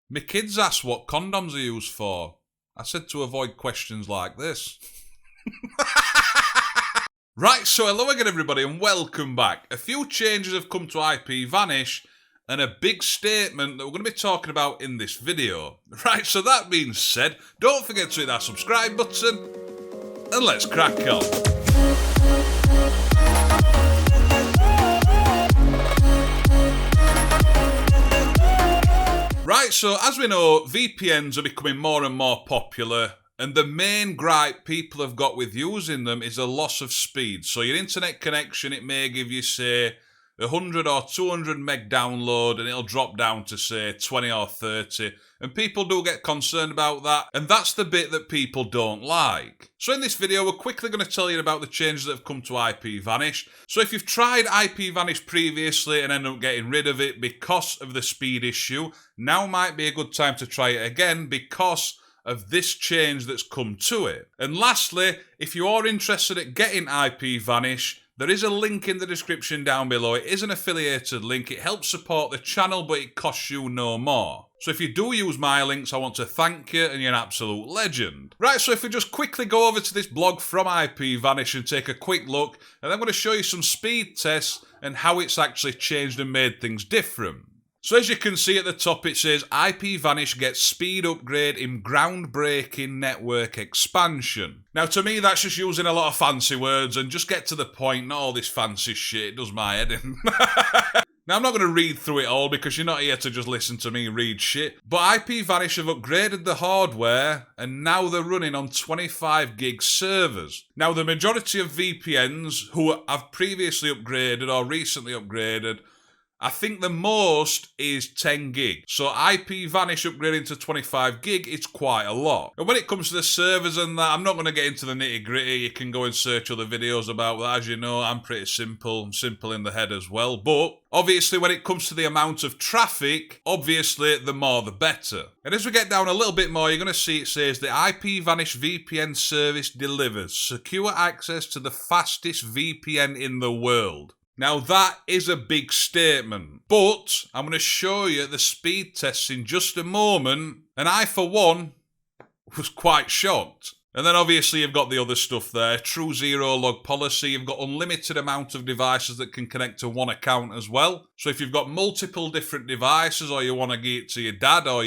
My kids asked what condoms are used for. I said to avoid questions like this. Right, so hello again everybody and welcome back. A few changes have come to IPVanish and a big statement that we're going to be talking about in this video. Right, so that being said, don't forget to hit that subscribe button and let's crack on. Right, so as we know, VPNs are becoming more and more popular, and the main gripe people have got with using them is a loss of speed. So your internet connection, it may give you, say, 100 or 200 meg download, and it'll drop down to, say, 20 or 30. And people do get concerned about that, and that's the bit that people don't like. So in this video, we're quickly going to tell you about the changes that have come to IPVanish. So if you've tried IPVanish previously and ended up getting rid of it because of the speed issue, now might be a good time to try it again because of this change that's come to it. And lastly, if you are interested at getting IPVanish, there is a link in the description down below. It is an affiliated link. It helps support the channel, but it costs you no more. So if you do use my links, I want to thank you, and you're an absolute legend. Right, so if we just quickly go over to this blog from IPVanish and take a quick look, and I'm going to show you some speed tests and how it's actually changed and made things different. So as you can see at the top, it says IPVanish gets speed upgrade in groundbreaking network expansion. Now to me, that's just using a lot of fancy words, and just get to the point, not all this fancy shit. It does my head in. Now I'm not going to read through it all because you're not here to just listen to me read shit. But IPVanish have upgraded the hardware, and now they're running on 25 gig servers. Now the majority of VPNs who have previously upgraded or recently upgraded, I think the most is 10 gig. So IPVanish upgrading to 25 gig, it's quite a lot. And when it comes to the servers and that, I'm not going to get into the nitty gritty. You can go and search other videos about that. As you know, I'm pretty simple. I'm simple in the head as well. But obviously when it comes to the amount of traffic, obviously the more the better. And as we get down a little bit more, you're going to see it says the IPVanish VPN service delivers secure access to the fastest VPN in the world. Now that is a big statement, but I'm going to show you the speed tests in just a moment, and I for one was quite shocked. And then obviously you've got the other stuff there, true zero log policy, you've got unlimited amount of devices that can connect to one account as well. So if you've got multiple different devices, or you want to give it to your dad or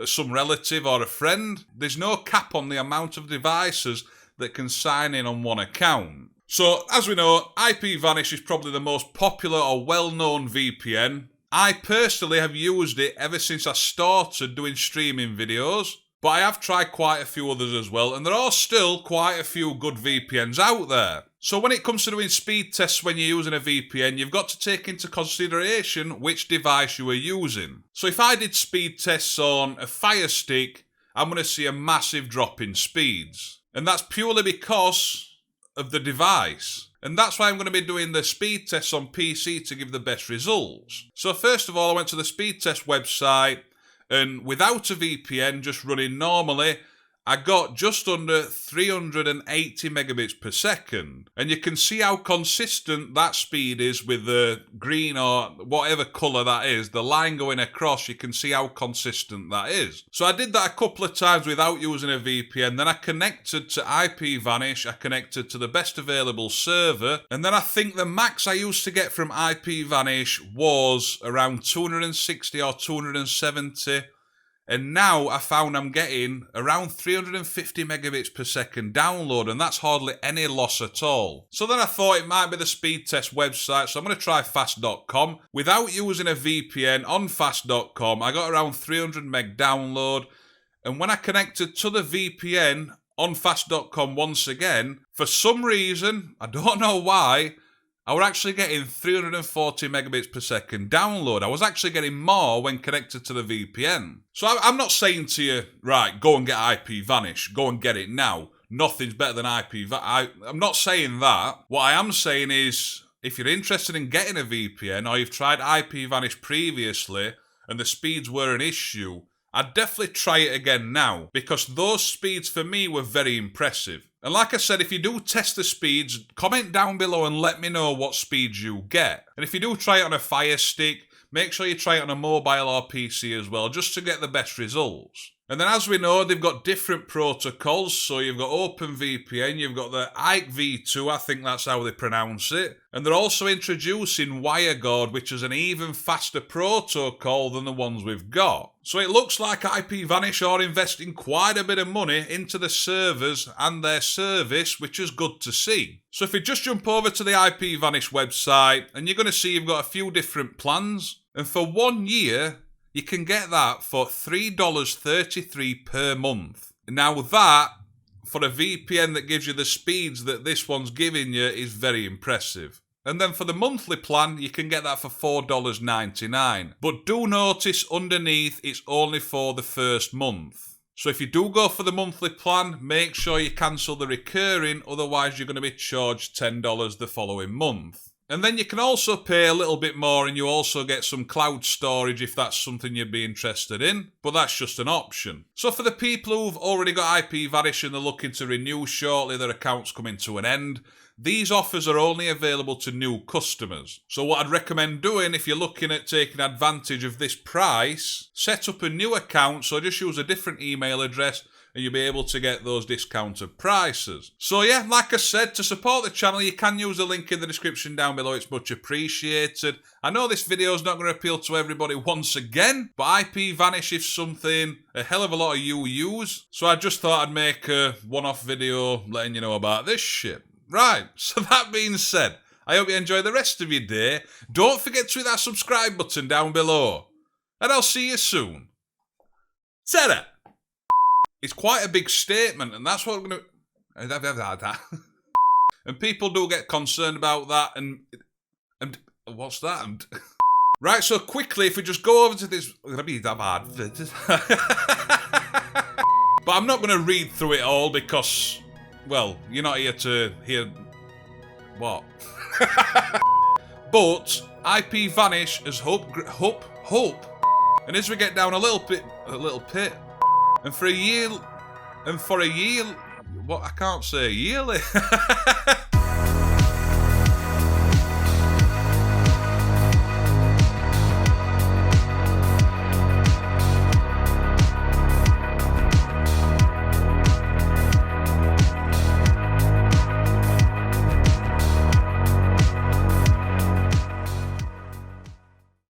some relative or a friend, there's no cap on the amount of devices that can sign in on one account. So, as we know, IPVanish is probably the most popular or well-known VPN. I personally have used it ever since I started doing streaming videos, but I have tried quite a few others as well, and there are still quite a few good VPNs out there. So when it comes to doing speed tests when you're using a VPN, you've got to take into consideration which device you are using. So if I did speed tests on a Fire Stick, I'm going to see a massive drop in speeds. And that's purely because of the device. And that's why I'm going to be doing the speed tests on PC to give the best results. So first of all, I went to the speed test website, and without a VPN, just running normally, I got just under 380 megabits per second. And you can see how consistent that speed is with the green or whatever colour that is. The line going across, you can see how consistent that is. So I did that a couple of times without using a VPN. Then I connected to IPVanish. I connected to the best available server. And then I think the max I used to get from IPVanish was around 260 or 270. And now I found I'm getting around 350 megabits per second download, and that's hardly any loss at all. So then I thought it might be the speed test website, so I'm going to try fast.com. Without using a VPN on fast.com, I got around 300 meg download, and when I connected to the VPN on fast.com once again, for some reason, I don't know why, I was actually getting 340 megabits per second download. I was actually getting more when connected to the VPN. So I'm not saying to you, right, go and get IPVanish, go and get it now. Nothing's better than IPVanish. I'm not saying that. What I am saying is, if you're interested in getting a VPN or you've tried IPVanish previously and the speeds were an issue, I'd definitely try it again now, because those speeds for me were very impressive. And like I said, if you do test the speeds, comment down below and let me know what speeds you get. And if you do try it on a Fire Stick, make sure you try it on a mobile or PC as well, just to get the best results. And then as we know, they've got different protocols. So you've got OpenVPN, you've got the IPv2, I think that's how they pronounce it. And they're also introducing WireGuard, which is an even faster protocol than the ones we've got. So it looks like IPVanish are investing quite a bit of money into the servers and their service, which is good to see. So if you just jump over to the IPVanish website, and you're going to see you've got a few different plans. And for 1 year, you can get that for $3.33 per month. Now that, for a VPN that gives you the speeds that this one's giving you, is very impressive. And then for the monthly plan, you can get that for $4.99. But do notice underneath, it's only for the first month. So if you do go for the monthly plan, make sure you cancel the recurring, otherwise you're going to be charged $10 the following month. And then you can also pay a little bit more and you also get some cloud storage if that's something you'd be interested in. But that's just an option. So for the people who've already got IPVanish and they're looking to renew shortly, their account's coming to an end, these offers are only available to new customers. So what I'd recommend doing if you're looking at taking advantage of this price, set up a new account, so just use a different email address and you'll be able to get those discounted prices. So yeah, like I said, to support the channel, you can use the link in the description down below. It's much appreciated. I know this video is not going to appeal to everybody once again, but IPVanish is something a hell of a lot of you use. So I just thought I'd make a one-off video letting you know about this shit. Right, so that being said, I hope you enjoy the rest of your day. Don't forget to hit that subscribe button down below. And I'll see you soon. Ta-da! It's quite a big statement, and that's what I'm going to... And people do get concerned about that, and what's that? Right, so quickly, if we just go over to this... But I'm not going to read through it all because, well, you're not here to hear... What? But IPVanish has hope. And as we get down a little pit... And for a year, what I can't say, yearly.